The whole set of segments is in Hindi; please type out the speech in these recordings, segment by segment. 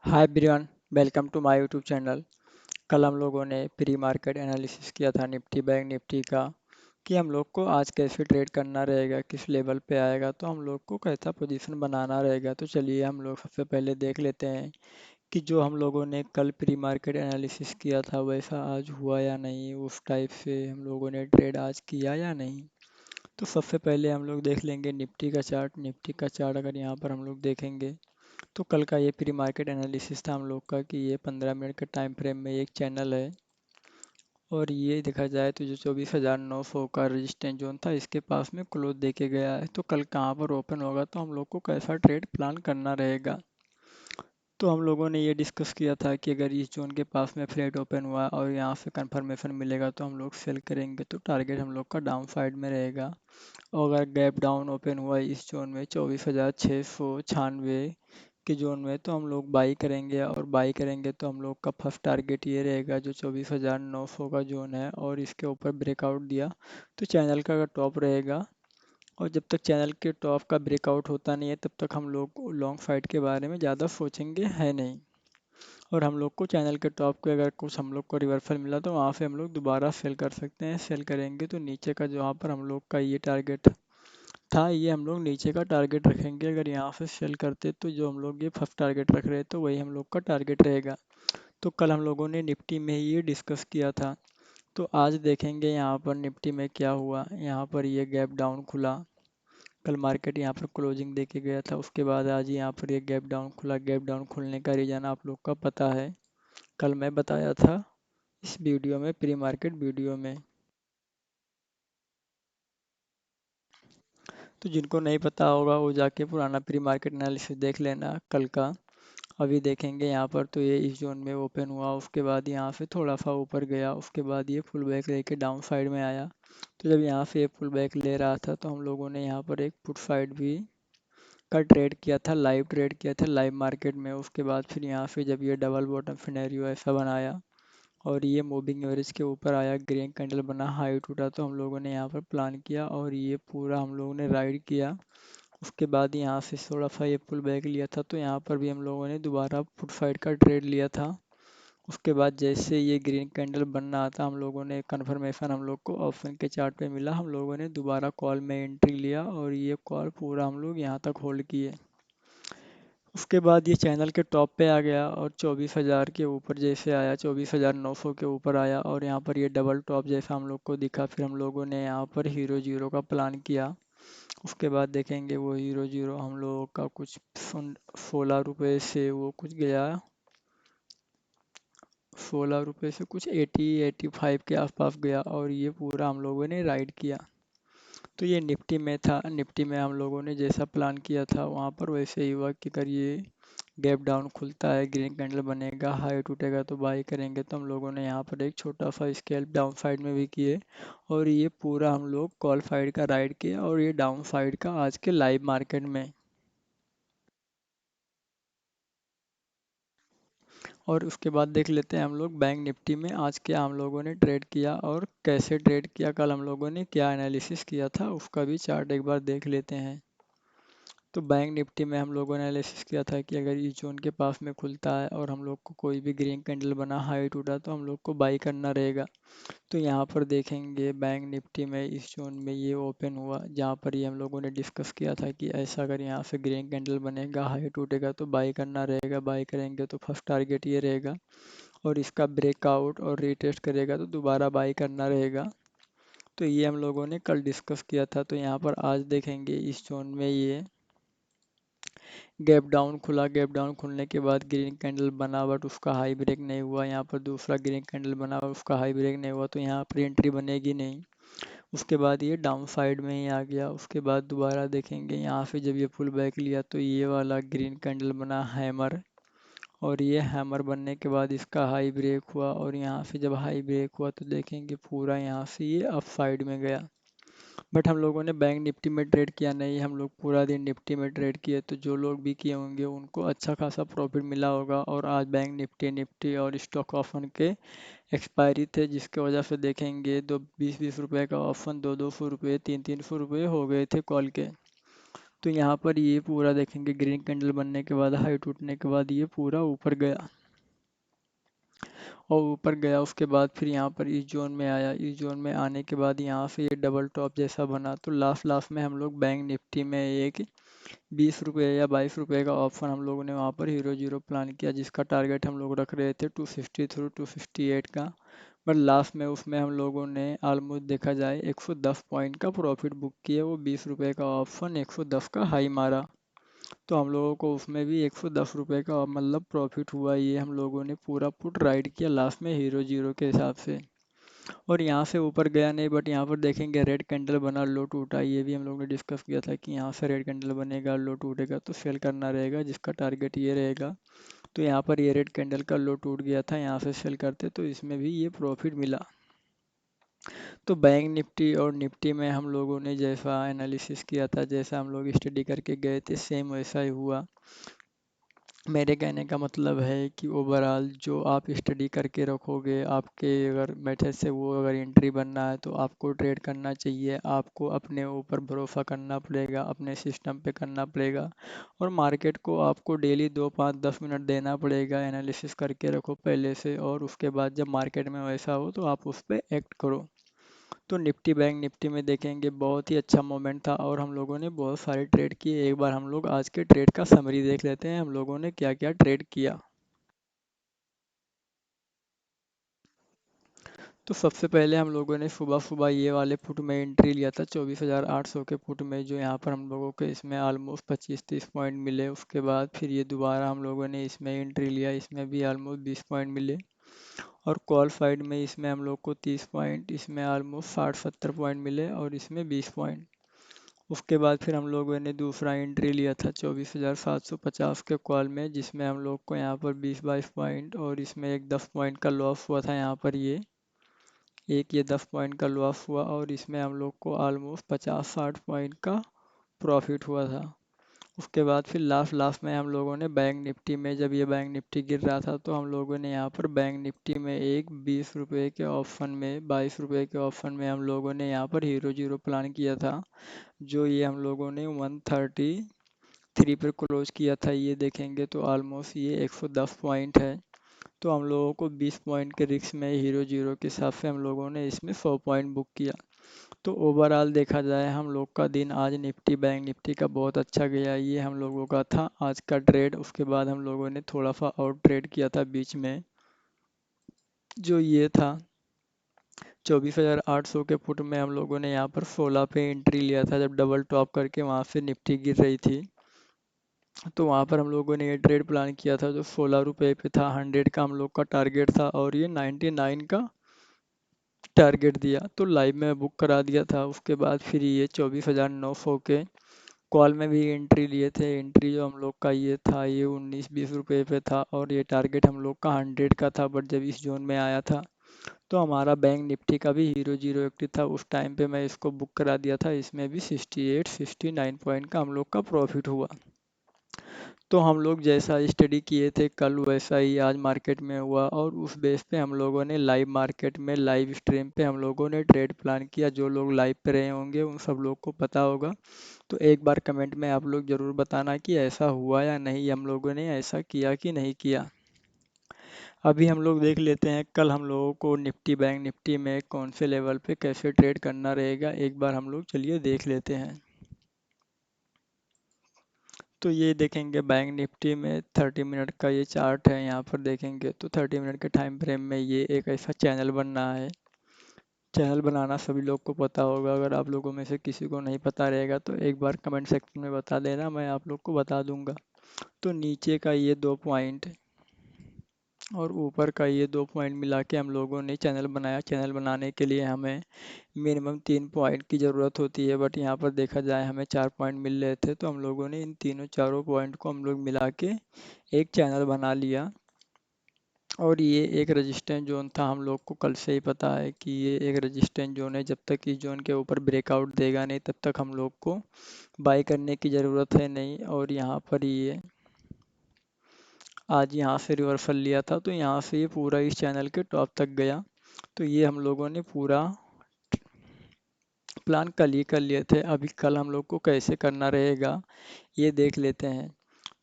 Hi everyone, welcome to my YouTube channel. कल हम लोगों ने प्री मार्केट एनालिसिस किया था निफ्टी बैंक निफ्टी का कि हम लोग को आज कैसे ट्रेड करना रहेगा, किस लेवल पे आएगा, तो हम लोग को कैसा पोजीशन बनाना रहेगा। तो चलिए हम लोग सबसे पहले देख लेते हैं कि जो हम लोगों ने कल प्री मार्केट एनालिसिस किया था वैसा आज हुआ या नहीं, उस टाइप से हम लोगों ने ट्रेड आज किया या नहीं। तो सबसे पहले हम लोग देख लेंगे निफ्टी का चार्ट। निफ्टी का चार्ट अगर यहाँ पर हम लोग देखेंगे तो कल का ये प्री मार्केट एनालिसिस था हम लोग का कि ये 15 मिनट के टाइम फ्रेम में एक चैनल है। और ये देखा जाए तो जो 24,900 का रेजिस्टेंस जोन था इसके पास में क्लोज देके गया है। तो कल कहाँ पर ओपन होगा तो हम लोग को कैसा ट्रेड प्लान करना रहेगा। तो हम लोगों ने ये डिस्कस किया था कि अगर इस जोन के पास में फ्लैट ओपन हुआ और यहाँ से कंफर्मेशन मिलेगा तो हम लोग सेल करेंगे, तो टारगेट हम लोग का डाउन साइड में रहेगा। और अगर गैप डाउन ओपन हुआ इस जोन में 24,696 के जोन में तो हम लोग बाई करेंगे। और बाई करेंगे तो हम लोग का फर्स्ट टारगेट ये रहेगा जो 24,900 का जोन है, और इसके ऊपर ब्रेकआउट दिया तो चैनल का टॉप रहेगा। और जब तक चैनल के टॉप का ब्रेकआउट होता नहीं है तब तक हम लोग लॉन्ग फाइट के बारे में ज़्यादा सोचेंगे है नहीं। और हम लोग को चैनल के टॉप पे अगर कुछ हम लोग को रिवर्सल मिला तो वहाँ से हम लोग दोबारा सेल कर सकते हैं। सेल करेंगे तो नीचे का जो वहाँ पर हम लोग का ये टारगेट था ये हम लोग नीचे का टारगेट रखेंगे। अगर यहाँ से सेल करते तो जो हम लोग ये फर्स्ट टारगेट रख रहे तो वही हम लोग का टारगेट रहेगा। तो कल हम लोगों ने निफ्टी में ये डिस्कस किया था। तो आज देखेंगे यहाँ पर निफ्टी में क्या हुआ। यहाँ पर ये गैप डाउन खुला। कल मार्केट यहाँ पर क्लोजिंग देके गया था, उसके बाद आज यहाँ पर ये गैप डाउन खुला। गैप डाउन खुलने का रीज़न आप लोग का पता है, कल मैं बताया था इस वीडियो में, प्री मार्केट वीडियो में। तो जिनको नहीं पता होगा वो जाके पुराना प्री मार्केट एनालिसिस देख लेना कल का। अभी देखेंगे यहाँ पर तो ये इस जोन में ओपन हुआ, उसके बाद यहाँ से थोड़ा सा ऊपर गया, उसके बाद ये फुल बैक लेके डाउन साइड में आया। तो जब यहाँ से ये फुल बैक ले रहा था तो हम लोगों ने यहाँ पर एक पुट साइड भी का ट्रेड किया था, लाइव ट्रेड किया था लाइव मार्केट में। उसके बाद फिर यहाँ से जब ये डबल बॉटम सिनेरियो ऐसा बनाया और ये मूविंग एवरेज के ऊपर आया, ग्रीन कैंडल बना, हाई टूटा, तो हम लोगों ने यहाँ पर प्लान किया और ये पूरा हम लोगों ने राइड किया। उसके बाद यहाँ से थोड़ा सा ये पुल बैक लिया था तो यहाँ पर भी हम लोगों ने दोबारा पुट साइड का ट्रेड लिया था। उसके बाद जैसे ये ग्रीन कैंडल बनना आता हम लोगों ने कन्फर्मेशन हम लोग को ऑप्शन के चार्ट पे मिला, हम लोगों ने दोबारा कॉल में एंट्री लिया और ये कॉल पूरा हम लोग यहाँ तक होल्ड किए। उसके बाद ये चैनल के टॉप पे आ गया और 24,000 के ऊपर जैसे आया, 24,900 के ऊपर आया और यहाँ पर ये डबल टॉप जैसा हम लोग को दिखा। फिर हम लोगों ने यहाँ पर हीरो जीरो का प्लान किया। उसके बाद देखेंगे वो हीरो जीरो हम लोगों का कुछ 16 रुपये से वो कुछ गया, 16 रुपये से कुछ 80-85 के आसपास गया और ये पूरा हम लोगों ने राइड किया। तो ये निफ्टी में था। निफ्टी में हम लोगों ने जैसा प्लान किया था वहाँ पर वैसे ही हुआ कि अगर ये गैप डाउन खुलता है, ग्रीन कैंडल बनेगा, हाई टूटेगा तो बाई करेंगे। तो हम लोगों ने यहाँ पर एक छोटा सा स्केल डाउन साइड में भी किए और ये पूरा हम लोग कॉल साइड का राइड किया और ये डाउन साइड का आज के लाइव मार्केट में। और उसके बाद देख लेते हैं हम लोग बैंक निफ्टी में आज क्या हम लोगों ने ट्रेड किया और कैसे ट्रेड किया, कल हम लोगों ने क्या एनालिसिस किया था उसका भी चार्ट एक बार देख लेते हैं। तो बैंक निफ्टी में हम लोगों ने एनालिसिस किया था कि अगर इस जोन के पास में खुलता है और हम लोग को कोई भी ग्रीन कैंडल बना, हाई टूटा, तो हम लोग को बाई करना रहेगा। तो यहाँ पर देखेंगे बैंक निफ्टी में इस जोन में ये ओपन हुआ जहाँ पर ये हम लोगों ने डिस्कस किया था कि ऐसा अगर यहाँ से ग्रीन कैंडल बनेगा, हाई टूटेगा तो बाई करना रहेगा। बाई करेंगे तो फर्स्ट टारगेट ये रहेगा और इसका ब्रेकआउट और रीटेस्ट करेगा तो दोबारा बाई करना रहेगा। तो ये हम लोगों ने कल डिस्कस किया था। तो यहाँ पर आज देखेंगे इस जोन में ये गैप डाउन खुला। गैप डाउन खुलने के बाद ग्रीन कैंडल बना बट उसका हाई ब्रेक नहीं हुआ। यहाँ पर दूसरा ग्रीन कैंडल बना उसका हाई ब्रेक नहीं हुआ, तो यहाँ पर एंट्री बनेगी नहीं। उसके बाद ये डाउन साइड में ही आ गया। उसके बाद दोबारा देखेंगे यहाँ से जब ये पुल बैक लिया तो ये वाला ग्रीन कैंडल बना हैमर, और ये हैमर बनने के बाद इसका हाई ब्रेक हुआ और यहाँ से जब हाई ब्रेक हुआ तो देखेंगे पूरा यहाँ से ये अप साइड में गया। बट हम लोगों ने बैंक निफ्टी में ट्रेड किया नहीं, हम लोग पूरा दिन निफ्टी में ट्रेड किए। तो जो लोग भी किए होंगे उनको अच्छा खासा प्रॉफिट मिला होगा। और आज बैंक निफ्टी निफ्टी और स्टॉक ऑप्शन के एक्सपायरी थे जिसके वजह से देखेंगे 2 20-20 रुपए का ऑप्शन 200-200 रुपये 300-300 रुपये हो गए थे कॉल के। तो यहाँ पर ये पूरा देखेंगे ग्रीन कैंडल बनने के बाद हाई टूटने के बाद ये पूरा ऊपर गया, और ऊपर गया उसके बाद फिर यहाँ पर इस जोन में आया। इस जोन में आने के बाद यहाँ से ये डबल टॉप जैसा बना, तो लास्ट लास्ट में हम लोग बैंक निफ्टी में एक 20 रुपये या 22 रुपये का ऑप्शन हम लोगों ने वहाँ पर हीरो जीरो प्लान किया, जिसका टारगेट हम लोग रख रहे थे 260 थ्रू 258 का। बट लास्ट में उसमें हम लोगों ने ऑलमोस्ट देखा जाए 110 पॉइंट का प्रॉफिट बुक किया। वो 20 रुपये का ऑप्शन 110 का हाई मारा, तो हम लोगों को उसमें भी 110 रुपये का मतलब प्रॉफिट हुआ। ये हम लोगों ने पूरा पुट राइड किया लास्ट में हीरो जीरो के हिसाब से। और यहाँ से ऊपर गया नहीं, बट यहाँ पर देखेंगे रेड कैंडल बना, लो टूटा। ये भी हम लोग ने डिस्कस किया था कि यहाँ से रेड कैंडल बनेगा, लो टूटेगा तो सेल करना रहेगा, जिसका टारगेट ये रहेगा। तो यहाँ पर ये रेड कैंडल का लो टूट गया था, यहाँ से सेल करते तो इसमें भी ये प्रॉफिट मिला। तो बैंक निफ्टी और निफ्टी में हम लोगों ने जैसा एनालिसिस किया था, जैसा हम लोग स्टडी करके गए थे, सेम वैसा ही हुआ। मेरे कहने का मतलब है कि ओवरऑल जो आप स्टडी करके रखोगे, आपके अगर मेथड से वो अगर एंट्री बनना है तो आपको ट्रेड करना चाहिए। आपको अपने ऊपर भरोसा करना पड़ेगा, अपने सिस्टम पे करना पड़ेगा, और मार्केट को आपको डेली 2 5 10 मिनट देना पड़ेगा। एनालिसिस करके रखो पहले से, और उसके बाद जब मार्केट में वैसा हो तो आप उस पर एक्ट करो। तो निफ्टी बैंक निफ्टी में देखेंगे बहुत ही अच्छा मोमेंट था, और हम लोगों ने बहुत सारे ट्रेड किए। एक बार हम लोग आज के ट्रेड का समरी देख लेते हैं, हम लोगों ने क्या क्या ट्रेड किया। तो सबसे पहले हम लोगों ने सुबह सुबह ये वाले फुट में एंट्री लिया था 24,800 के फुट में, जो यहाँ पर हम लोगों को इसमें ऑलमोस्ट 25 30 पॉइंट मिले। उसके बाद फिर ये दोबारा हम लोगों ने इसमें एंट्री लिया, इसमें भी ऑलमोस्ट 20 पॉइंट मिले। और कॉल साइड में इसमें हम लोग को 30 पॉइंट, इसमें ऑलमोस्ट 60 70 पॉइंट मिले, और इसमें 20 पॉइंट। उसके बाद फिर हम लोगों ने दूसरा एंट्री लिया था 24,750 के कॉल में, जिसमें हम लोग को यहाँ पर 20 22 पॉइंट, और इसमें एक 10 पॉइंट का लॉस हुआ था। यहाँ पर ये 10 पॉइंट का लॉस हुआ, और इसमें हम लोग को ऑलमोस्ट 50 60 पॉइंट का प्रॉफिट हुआ था। उसके बाद फिर लास्ट लास्ट में हम लोगों ने बैंक निफ्टी में, जब ये बैंक निफ्टी गिर रहा था, तो हम लोगों ने यहाँ पर बैंक निफ्टी में एक 20 रुपये के ऑप्शन में, 22 रुपये के ऑप्शन में हम लोगों ने यहाँ पर हीरो जीरो प्लान किया था, जो ये हम लोगों ने 133 पर क्लोज किया था। ये देखेंगे तो ऑलमोस्ट ये 110 पॉइंट है। तो हम लोगों को 20 पॉइंट के रिस्क में हीरो जीरो के हिसाब से हम लोगों ने इसमें 100 पॉइंट बुक किया। तो ओवरऑल देखा जाए हम लोग का दिन आज निफ्टी बैंक निफ्टी का बहुत अच्छा गया। ये हम लोगों का था आज का ट्रेड। उसके बाद हम लोगों ने थोड़ा सा और ट्रेड किया था बीच में, जो ये था 24,800 के फुट में हम लोगों ने यहाँ पर 16 पे एंट्री लिया था, जब डबल टॉप करके वहाँ से निफ्टी गिर रही थी। तो वहाँ पर हम लोगों ने ये ट्रेड प्लान किया था, जो 16 रुपये पे था। 100 का हम लोग का टारगेट था, और ये 99 का टारगेट दिया, तो लाइव में बुक करा दिया था। उसके बाद फिर ये 24,900 के कॉल में भी एंट्री लिए थे। एंट्री जो हम लोग का ये था, ये 19 20 रुपये पे था, और ये टारगेट हम लोग का 100 का था। बट जब इस जोन में आया था, तो हमारा बैंक निफ्टी का भी हीरो जीरो एक्टिव था। उस टाइम पे मैं इसको बुक करा दिया था, इसमें भी 68 69 पॉइंट का हम लोग का प्रॉफिट हुआ। तो हम लोग जैसा स्टडी किए थे कल, वैसा ही आज मार्केट में हुआ, और उस बेस पे हम लोगों ने लाइव मार्केट में लाइव स्ट्रीम पे हम लोगों ने ट्रेड प्लान किया। जो लोग लाइव पे रहे होंगे उन सब लोग को पता होगा। तो एक बार कमेंट में आप लोग ज़रूर बताना कि ऐसा हुआ या नहीं, हम लोगों ने ऐसा किया कि नहीं किया। अभी हम लोग देख लेते हैं कल हम लोगों को निफ्टी बैंक निफ्टी में कौन से लेवल पे कैसे ट्रेड करना रहेगा, एक बार हम लोग चलिए देख लेते हैं। तो ये देखेंगे बैंक निफ्टी में 30 मिनट का ये चार्ट है। यहाँ पर देखेंगे तो 30 मिनट के टाइम फ्रेम में ये एक ऐसा चैनल बन रहा है। चैनल बनाना सभी लोग को पता होगा, अगर आप लोगों में से किसी को नहीं पता रहेगा तो एक बार कमेंट सेक्शन में बता देना, मैं आप लोग को बता दूंगा। तो नीचे का ये 2 पॉइंट और ऊपर का ये 2 पॉइंट मिला के हम लोगों ने चैनल बनाया। चैनल बनाने के लिए हमें मिनिमम 3 पॉइंट की ज़रूरत होती है, बट यहाँ पर देखा जाए हमें 4 पॉइंट मिल रहे थे, तो हम लोगों ने इन तीनों चारों पॉइंट को हम लोग मिला के एक चैनल बना लिया। और ये एक रेजिस्टेंस जोन था, हम लोग को कल से ही पता है कि ये एक रेजिस्टेंस जोन है। जब तक इस जोन के ऊपर ब्रेकआउट देगा नहीं, तब तक हम लोग को बाई करने की ज़रूरत है नहीं। और यहाँ पर ये आज यहाँ से रिवर्सल लिया था, तो यहाँ से ये पूरा इस चैनल के टॉप तक गया। तो ये हम लोगों ने पूरा प्लान कल ही कर लिए थे, अभी कल हम लोग को कैसे करना रहेगा ये देख लेते हैं।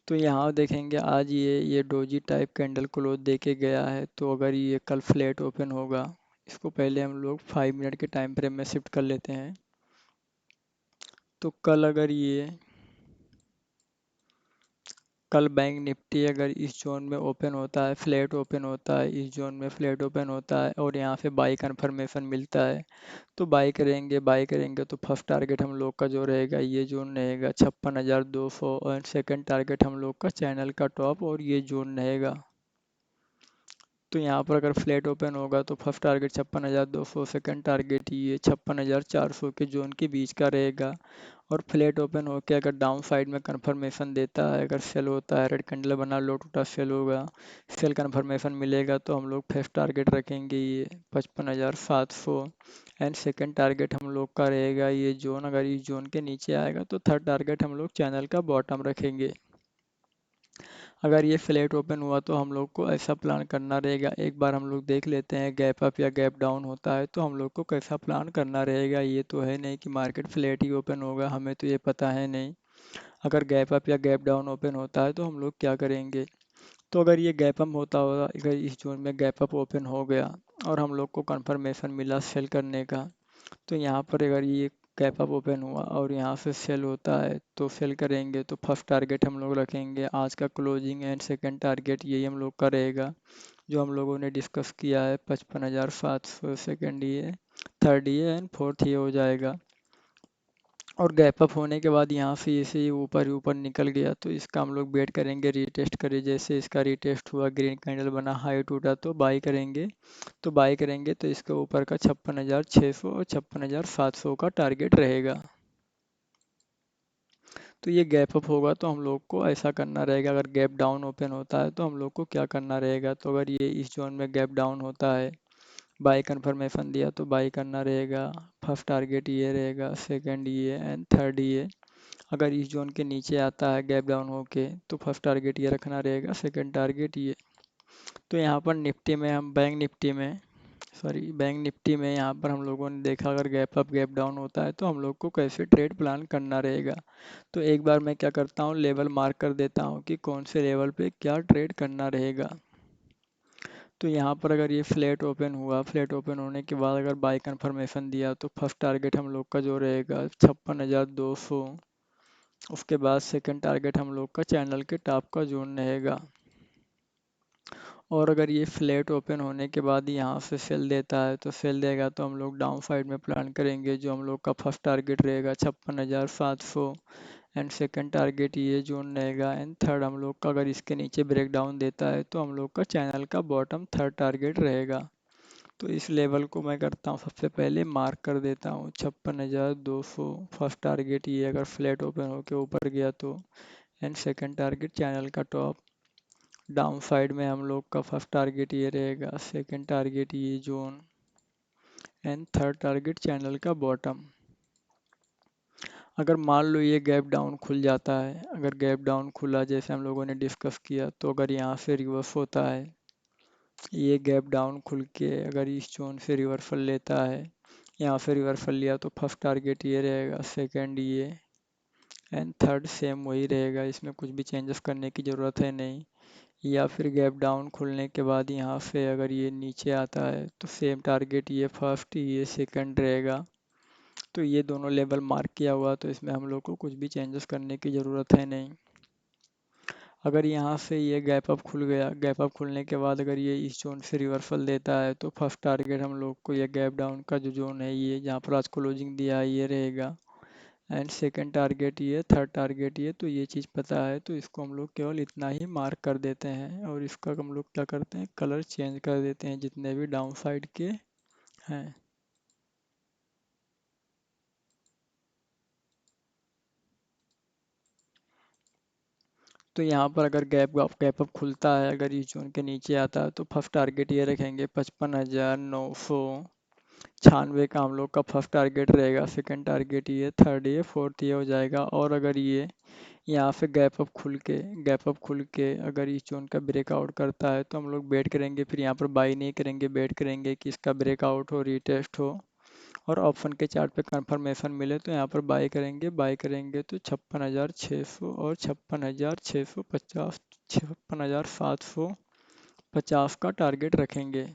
तो यहाँ देखेंगे आज ये डोजी टाइप कैंडल क्लोज दे के गया है, तो अगर ये कल फ्लैट ओपन होगा, इसको पहले हम लोग 5 मिनट के टाइम फ्रेम में शिफ्ट कर लेते हैं। तो कल बैंक निफ्टी अगर इस जोन में ओपन होता है, फ्लैट ओपन होता है, इस जोन में फ्लैट ओपन होता है और यहाँ से बाई कन्फर्मेशन मिलता है, तो बाई करेंगे तो फर्स्ट टारगेट हम लोग का जो रहेगा ये जोन रहेगा 56,200, और सेकंड टारगेट हम लोग का चैनल का टॉप और ये जोन रहेगा। तो यहाँ पर अगर फ्लैट ओपन होगा तो फर्स्ट टारगेट 56,200, सेकंड टारगेट ये 56,400 के जोन के बीच का रहेगा। और फ्लैट ओपन होकर अगर डाउन साइड में कंफर्मेशन देता है, अगर सेल होता है, रेड कैंडल बना लो टूटा सेल होगा, सेल कंफर्मेशन मिलेगा, तो हम लोग फर्स्ट टारगेट रखेंगे ये 55,700। एंड सेकंड टारगेट हम लोग का रहेगा ये जोन, अगर इस जोन के नीचे आएगा तो थर्ड टारगेट हम लोग चैनल का बॉटम रखेंगे। अगर ये फ्लैट ओपन हुआ तो हम लोग को ऐसा प्लान करना रहेगा, एक बार हम लोग देख लेते हैं गैप अप या गैप डाउन होता है तो हम लोग को कैसा प्लान करना रहेगा। ये तो है नहीं कि मार्केट फ्लैट ही ओपन होगा, हमें तो ये पता है नहीं। अगर गैप अप या गैप डाउन ओपन होता है तो हम लोग क्या करेंगे। तो अगर ये गैप अप होता होगा, अगर इस जोन में गैप अप ओपन हो गया और हम लोग को कंफर्मेशन मिला सेल करने का, तो यहाँ पर अगर ये गैप अप ओपन हुआ और यहाँ से सेल होता है तो सेल करेंगे, तो फर्स्ट टारगेट हम लोग रखेंगे आज का क्लोजिंग, एंड सेकंड टारगेट यही हम लोग का रहेगा जो हम लोगों ने डिस्कस किया है 55,700, सेकंड ये, थर्ड ये एंड फोर्थ ये हो जाएगा। और गैप अप होने के बाद यहाँ से इसे ये ऊपर ऊपर निकल गया तो इसका हम लोग वेट करेंगे, रीटेस्ट करें, जैसे इसका रीटेस्ट हुआ ग्रीन कैंडल बना हाई टूटा तो बाई करेंगे। तो बाई करेंगे तो इसके ऊपर का 56,600 और 56,700 का टारगेट रहेगा। तो ये गैप अप होगा तो हम लोग को ऐसा करना रहेगा, अगर गैप डाउन ओपन होता है तो हम लोग को क्या करना रहेगा। तो अगर ये इस जोन में गैप डाउन होता है, बाई कन्फर्मेशन दिया तो बाई करना रहेगा, फर्स्ट टारगेट ये रहेगा, सेकंड ये एंड थर्ड ये। अगर इस जोन के नीचे आता है गैप डाउन होके तो फर्स्ट टारगेट ये रखना रहेगा, सेकंड टारगेट ये। तो यहाँ पर निफ्टी में हम बैंक निफ्टी में यहाँ पर हम लोगों ने देखा अगर गैप अप गैप डाउन होता है तो हम लोग को कैसे ट्रेड प्लान करना रहेगा। तो एक बार मैं क्या करता हूँ, लेवल मार्क कर देता हूँ कि कौन से लेवल पे क्या ट्रेड करना रहेगा। तो यहाँ पर अगर ये फ्लैट ओपन हुआ, फ्लैट ओपन होने के बाद अगर बाय कंफर्मेशन दिया तो फर्स्ट टारगेट हम लोग का जो रहेगा 56,200। उसके बाद सेकंड टारगेट हम लोग का चैनल के टॉप का जोन रहेगा। और अगर ये फ्लैट ओपन होने के बाद यहाँ से सेल देता है तो सेल देगा तो हम लोग डाउन साइड में प्लान करेंगे, जो हम लोग का फर्स्ट टारगेट रहेगा 56,700 एंड सेकंड टारगेट ये जोन रहेगा, एंड थर्ड हम लोग का अगर इसके नीचे ब्रेक डाउन देता है तो हम लोग का चैनल का बॉटम थर्ड टारगेट रहेगा। तो इस लेवल को मैं करता हूँ सबसे पहले मार्क कर देता हूँ 56,200, फर्स्ट टारगेट ये अगर फ्लैट ओपन होके ऊपर गया तो, एंड सेकंड टारगेट चैनल का टॉप। डाउन साइड में हम लोग का फर्स्ट टारगेट ये रहेगा, सेकंड टारगेट ये zone and third target channel का बॉटम। अगर मान लो ये गैप डाउन खुल जाता है, अगर गैप डाउन खुला जैसे हम लोगों ने डिस्कस किया, तो अगर यहाँ से रिवर्स होता है, ये गैप डाउन खुल के अगर इस जोन से रिवर्सल लेता है, यहाँ से रिवर्सल लिया तो फर्स्ट टारगेट ये रहेगा, सेकंड ये एंड थर्ड सेम वही रहेगा, इसमें कुछ भी चेंजेस करने की ज़रूरत है नहीं। या फिर गैप डाउन खुलने के बाद यहाँ से अगर ये नीचे आता है तो सेम टारगेट ये फर्स्ट ये सेकंड रहेगा। तो ये दोनों लेवल मार्क किया हुआ तो इसमें हम लोग को कुछ भी चेंजेस करने की ज़रूरत है नहीं। अगर यहाँ से ये गैप अप खुल गया, गैप अप खुलने के बाद अगर ये इस जोन से रिवर्सल देता है तो फर्स्ट टारगेट हम लोग को ये गैप डाउन का जो जोन है ये जहाँ पर आज क्लोजिंग दिया है ये रहेगा, एंड सेकंड टारगेट ये, थर्ड टारगेट ये। तो ये चीज़ पता है तो इसको हम लोग केवल इतना ही मार्क कर देते हैं और इसका हम लोग क्या करते हैं, कलर चेंज कर देते हैं जितने भी डाउन साइड के हैं। तो यहाँ पर अगर गैप अप खुलता है, अगर इस जोन के नीचे आता है तो फर्स्ट टारगेट ये रखेंगे 55,996 का हम लोग का फर्स्ट टारगेट रहेगा, सेकंड टारगेट ये, थर्ड ये, फोर्थ ये हो जाएगा। और अगर ये यहाँ से गैप अप खुल के अगर इस जोन का ब्रेकआउट करता है तो हम लोग वेट करेंगे, फिर यहाँ पर बाई नहीं करेंगे, वेट करेंगे कि इसका ब्रेकआउट हो, रीटेस्ट हो। और ऑप्शन के चार्ट पे कंफर्मेशन मिले तो यहाँ पर बाई करेंगे तो 56,600 और 56,650, 56,750 का टारगेट रखेंगे।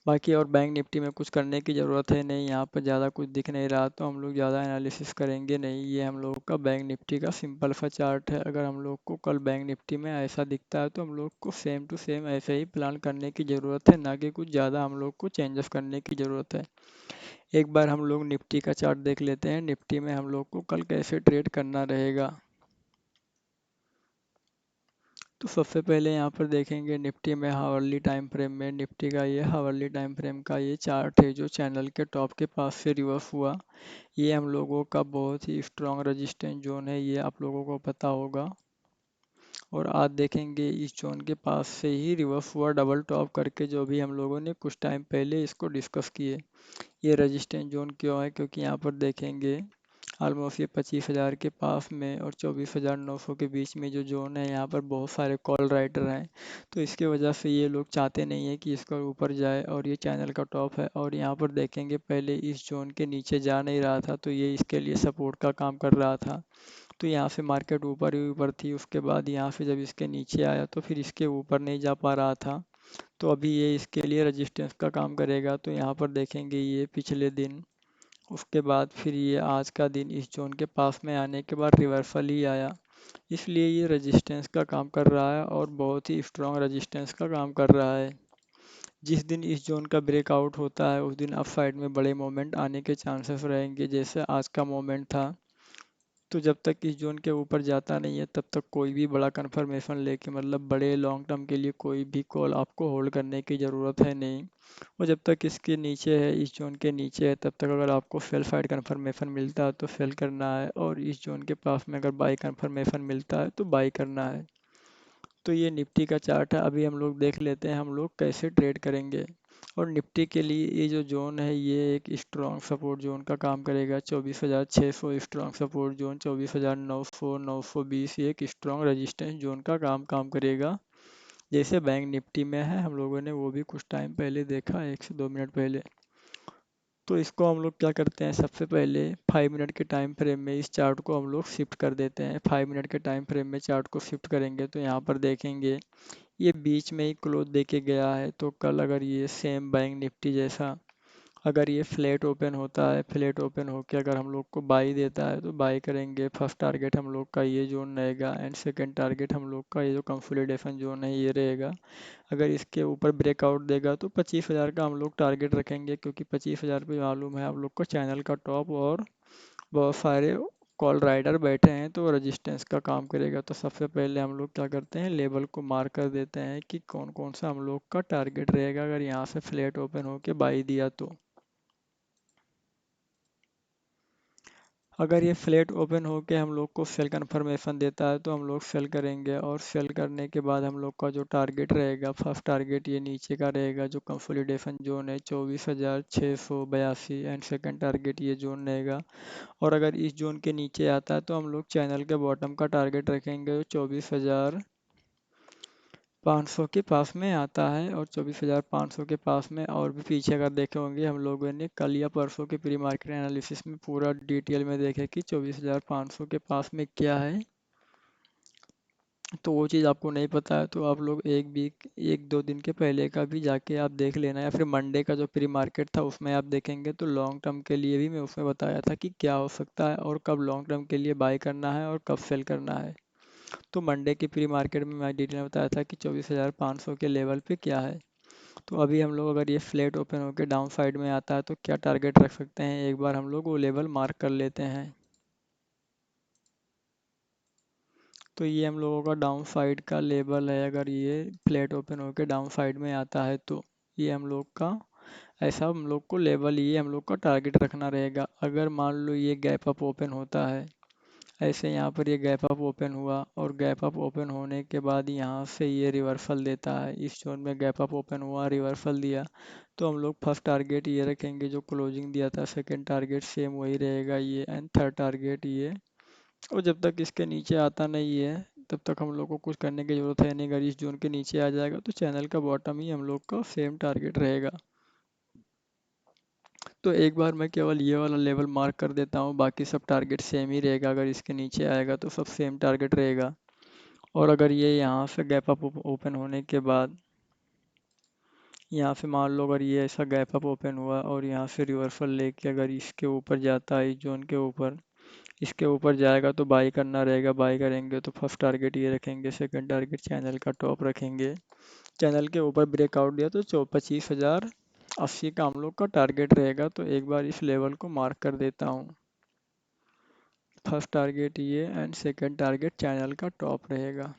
बाकी और बैंक निफ्टी में कुछ करने की ज़रूरत है नहीं, यहाँ पर ज़्यादा कुछ दिख नहीं रहा तो हम लोग ज़्यादा एनालिसिस करेंगे नहीं। ये हम लोग का बैंक निफ्टी का सिंपल सा चार्ट है। अगर हम लोग को कल बैंक निफ्टी में ऐसा दिखता है तो हम लोग को सेम टू सेम ऐसे ही प्लान करने की ज़रूरत है, ना कि कुछ ज़्यादा हम लोग को चेंजेस करने की ज़रूरत है। एक बार हम लोग निफ्टी का चार्ट देख लेते हैं, निफ्टी में हम लोग को कल कैसे ट्रेड करना रहेगा। तो सबसे पहले यहाँ पर देखेंगे निफ्टी में हावरली टाइम फ्रेम में, निफ्टी का ये हावरली टाइम फ्रेम का ये चार्ट है जो चैनल के टॉप के पास से रिवर्स हुआ। ये हम लोगों का बहुत ही स्ट्रॉन्ग रेजिस्टेंस जोन है, ये आप लोगों को पता होगा। और आज देखेंगे इस जोन के पास से ही रिवर्स हुआ डबल टॉप करके, जो भी हम लोगों ने कुछ टाइम पहले इसको डिस्कस किए। ये रेजिस्टेंस जोन क्यों है, क्योंकि यहाँ पर देखेंगे ऑलमोस्ट ये 25,000 के पास में और 24,900 के बीच में जो जोन है, यहाँ पर बहुत सारे कॉल राइटर हैं। तो इसके वजह से ये लोग चाहते नहीं है कि इसका ऊपर जाए, और ये चैनल का टॉप है। और यहाँ पर देखेंगे पहले इस जोन के नीचे जा नहीं रहा था, तो ये इसके लिए सपोर्ट का काम कर रहा था। तो यहाँ से मार्केट ऊपर ही ऊपर थी, उसके बाद यहाँ से जब इसके नीचे आया तो फिर इसके ऊपर नहीं जा पा रहा था। तो अभी ये इसके लिए रजिस्टेंस का काम करेगा। तो यहाँ पर देखेंगे ये पिछले दिन, उसके बाद फिर ये आज का दिन इस जोन के पास में आने के बाद रिवर्सल ही आया। इसलिए ये रेजिस्टेंस का काम कर रहा है और बहुत ही स्ट्रॉन्ग रेजिस्टेंस का काम कर रहा है। जिस दिन इस जोन का ब्रेकआउट होता है उस दिन अप साइड में बड़े मोमेंट आने के चांसेस रहेंगे, जैसे आज का मोमेंट था। तो जब तक इस जोन के ऊपर जाता नहीं है तब तक कोई भी बड़ा कंफर्मेशन लेके, मतलब बड़े लॉन्ग टर्म के लिए कोई भी कॉल आपको होल्ड करने की ज़रूरत है नहीं। और जब तक इसके नीचे है, इस जोन के नीचे है, तब तक अगर आपको सेल साइड कंफर्मेशन मिलता है तो सेल करना है, और इस जोन के पास में अगर बाई कंफर्मेशन मिलता है तो बाई करना है। तो ये निफ्टी का चार्ट है। अभी हम लोग देख लेते हैं हम लोग कैसे ट्रेड करेंगे। और निफ्टी के लिए ये जो जोन है ये एक स्ट्रॉन्ग सपोर्ट जोन का काम करेगा। 24,600 स्ट्रॉन्ग सपोर्ट जोन, 24,900, 920 ये एक स्ट्रॉन्ग रेजिस्टेंस जोन का काम करेगा। जैसे बैंक निफ्टी में है, हम लोगों ने वो भी कुछ टाइम पहले देखा, 1 से 2 मिनट पहले। तो इसको हम लोग क्या करते हैं, सबसे पहले 5 मिनट के टाइम फ्रेम में इस चार्ट को हम लोग शिफ्ट कर देते हैं। 5 मिनट के टाइम फ्रेम में चार्ट को शिफ्ट करेंगे तो यहाँ पर देखेंगे ये बीच में ही क्लोज देके गया है। तो कल अगर ये सेम बैंक निफ्टी जैसा अगर ये फ्लैट ओपन होता है, फ्लैट ओपन होके अगर हम लोग को बाई देता है तो बाई करेंगे। फर्स्ट टारगेट हम लोग का ये जोन रहेगा, एंड सेकंड टारगेट हम लोग का ये जो कंसोलिडेशन जोन है ये रहेगा। अगर इसके ऊपर ब्रेकआउट देगा तो 25,000 का हम लोग टारगेट रखेंगे, क्योंकि 25,000 पे मालूम है आप लोग को चैनल का टॉप और बहुत सारे कॉल राइडर बैठे हैं, तो रेजिस्टेंस का काम करेगा। तो सबसे पहले हम लोग क्या करते हैं, लेवल को मार्क कर देते हैं कि कौन कौन सा हम लोग का टारगेट रहेगा अगर यहाँ से फ्लैट ओपन होके बाई दिया तो। अगर ये फ्लैट ओपन होके हम लोग को सेल कन्फर्मेशन देता है तो हम लोग सेल करेंगे, और सेल करने के बाद हम लोग का जो टारगेट रहेगा, फर्स्ट टारगेट ये नीचे का रहेगा जो कंसोलिडेशन जोन है 24,682, एंड सेकंड टारगेट ये जोन रहेगा। और अगर इस जोन के नीचे आता है तो हम लोग चैनल के बॉटम का टारगेट रखेंगे, 24,500 के पास में आता है। और 24,500 के पास में, और भी पीछे अगर देखे होंगे हम लोगों ने कल या परसों के प्री मार्केट एनालिसिस में पूरा डिटेल में देखे कि 24,500 के पास में क्या है। तो वो चीज़ आपको नहीं पता है तो आप लोग 1-2 दिन के पहले का भी जाके आप देख लेना, या फिर मंडे का जो प्री मार्केट था उसमें आप देखेंगे तो लॉन्ग टर्म के लिए भी मैं उसमें बताया था कि क्या हो सकता है और कब लॉन्ग टर्म के लिए बाय करना है और कब सेल करना है। तो मंडे की प्री मार्केट में मैं डिटेल में बताया था कि 24,500 के लेवल पे क्या है। तो अभी हम लोग अगर ये फ्लैट ओपन होकर डाउन साइड में आता है तो क्या टारगेट रख सकते हैं, एक बार हम लोग वो लेवल मार्क कर लेते हैं। तो ये हम लोगों का डाउन साइड का लेवल है, अगर ये फ्लैट ओपन होकर डाउन साइड में आता है तो ये हम लोग का ऐसा हम लोग को लेवल, ये हम लोग का टारगेट रखना रहेगा। अगर मान लो ये गैप अप ओपन होता है, ऐसे यहाँ पर ये गैप अप ओपन हुआ और गैप अप ओपन होने के बाद यहाँ से ये रिवर्सल देता है, इस जोन में गैप अप ओपन हुआ रिवर्सल दिया, तो हम लोग फर्स्ट टारगेट ये रखेंगे जो क्लोजिंग दिया था, सेकंड टारगेट सेम वही रहेगा ये, एंड थर्ड टारगेट ये। और जब तक इसके नीचे आता नहीं है तब तक हम लोग को कुछ करने की ज़रूरत है नहीं। अगर इस जोन के नीचे आ जाएगा तो चैनल का बॉटम ही हम लोग का सेम टारगेट रहेगा। तो एक बार मैं केवल ये वाला लेवल मार्क कर देता हूँ, बाकी सब टारगेट सेम ही रहेगा। अगर इसके नीचे आएगा तो सब सेम टारगेट रहेगा। और अगर ये यहाँ से गैप अप ओपन होने के बाद यहाँ से मान लो अगर ये ऐसा गैप अप ओपन हुआ और यहाँ से रिवर्सल लेके अगर इसके ऊपर जाता है, इस जोन के ऊपर, इसके ऊपर जाएगा तो बाई करना रहेगा। बाई करेंगे तो फर्स्ट टारगेट ये रखेंगे, सेकंड टारगेट चैनल का टॉप रखेंगे। चैनल के ऊपर ब्रेकआउट दिया तो 25,080 का हम लोग का टारगेट रहेगा। तो एक बार इस लेवल को मार्क कर देता हूँ। फर्स्ट टारगेट ये एंड सेकंड टारगेट चैनल का टॉप रहेगा।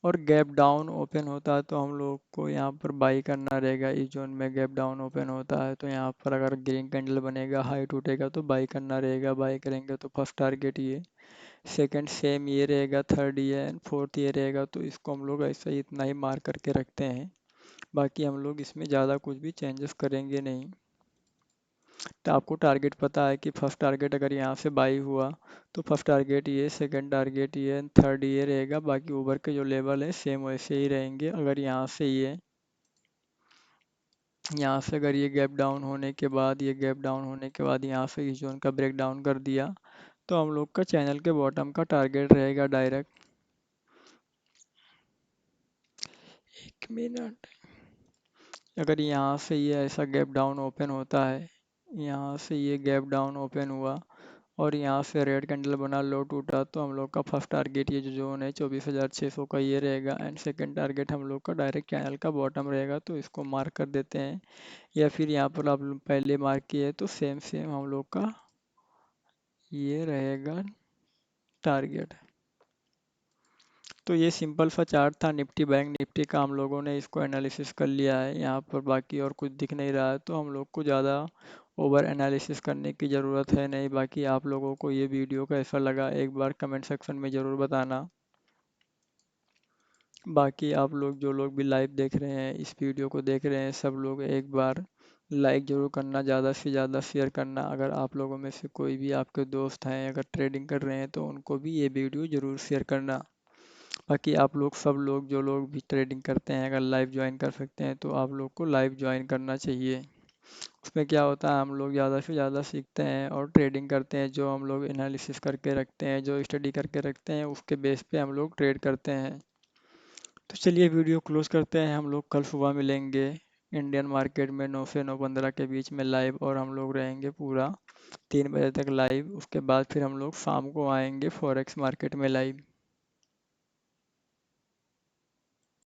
और गैप डाउन ओपन होता है तो हम लोग को यहाँ पर बाई करना रहेगा। इस जोन में गैप डाउन ओपन होता है तो यहाँ पर अगर ग्रीन कैंडल बनेगा, हाई टूटेगा तो बाई करना रहेगा। बाई करेंगे तो फर्स्ट टारगेट ये, सेकंड सेम ये रहेगा, थर्ड ये एंड फोर्थ ये रहेगा। तो इसको हम लोग ऐसा ही इतना ही मार्क करके रखते हैं। बाकी हम लोग इसमें ज़्यादा कुछ भी चेंजेस करेंगे नहीं। तो आपको टारगेट पता है कि फर्स्ट टारगेट अगर यहाँ से बाई हुआ तो फर्स्ट टारगेट ये, सेकंड टारगेट ये, थर्ड ये रहेगा। बाकी ऊपर के जो लेवल है सेम वैसे ही रहेंगे। अगर यहाँ से अगर ये गैप डाउन होने के बाद, ये गैप डाउन होने के बाद यहाँ से इस जोन का ब्रेक डाउन कर दिया तो हम लोग का चैनल के बॉटम का टारगेट रहेगा डायरेक्ट। एक मिनट, अगर यहाँ से ये ऐसा गैप डाउन ओपन होता है, यहाँ से ये गैप डाउन ओपन हुआ और यहाँ से रेड कैंडल बना, लो टूटा, तो हम लोग का फर्स्ट टारगेट ये जो जोन है 24,600 का ये रहेगा। एंड सेकंड टारगेट हम लोग का डायरेक्ट चैनल का बॉटम रहेगा। तो इसको मार्क कर देते हैं, या फिर यहाँ पर आप लोग पहले मार्क किए तो सेम सेम हम लोग का ये रहेगा टारगेट। तो ये सिंपल सा चार्ट था निफ्टी बैंक निफ्टी का। हम लोगों ने इसको एनालिसिस कर लिया है यहाँ पर। बाकी और कुछ दिख नहीं रहा है तो हम लोग को ज़्यादा ओवर एनालिसिस करने की ज़रूरत है नहीं। बाकी आप लोगों को ये वीडियो कैसा लगा एक बार कमेंट सेक्शन में ज़रूर बताना। बाकी आप लोग जो लोग भी लाइव देख रहे हैं, इस वीडियो को देख रहे हैं, सब लोग एक बार लाइक ज़रूर करना, ज़्यादा से ज़्यादा शेयर करना। अगर आप लोगों में से कोई भी आपके दोस्त हैं अगर ट्रेडिंग कर रहे हैं तो उनको भी ये वीडियो ज़रूर शेयर करना। बाकी आप लोग सब लोग जो लोग भी ट्रेडिंग करते हैं अगर लाइव ज्वाइन कर सकते हैं तो आप लोग को लाइव ज्वाइन करना चाहिए। उसमें क्या होता है, हम लोग ज़्यादा से ज़्यादा सीखते हैं और ट्रेडिंग करते हैं। जो हम लोग एनालिसिस करके रखते हैं, जो स्टडी करके रखते हैं, उसके बेस पे हम लोग ट्रेड करते हैं। तो चलिए वीडियो क्लोज करते हैं। हम लोग कल सुबह मिलेंगे इंडियन मार्केट में 9 से 9:15 के बीच में लाइव। और हम लोग रहेंगे पूरा 3 बजे तक लाइव। उसके बाद फिर हम लोग शाम को आएंगे फॉरेक्स मार्केट में लाइव।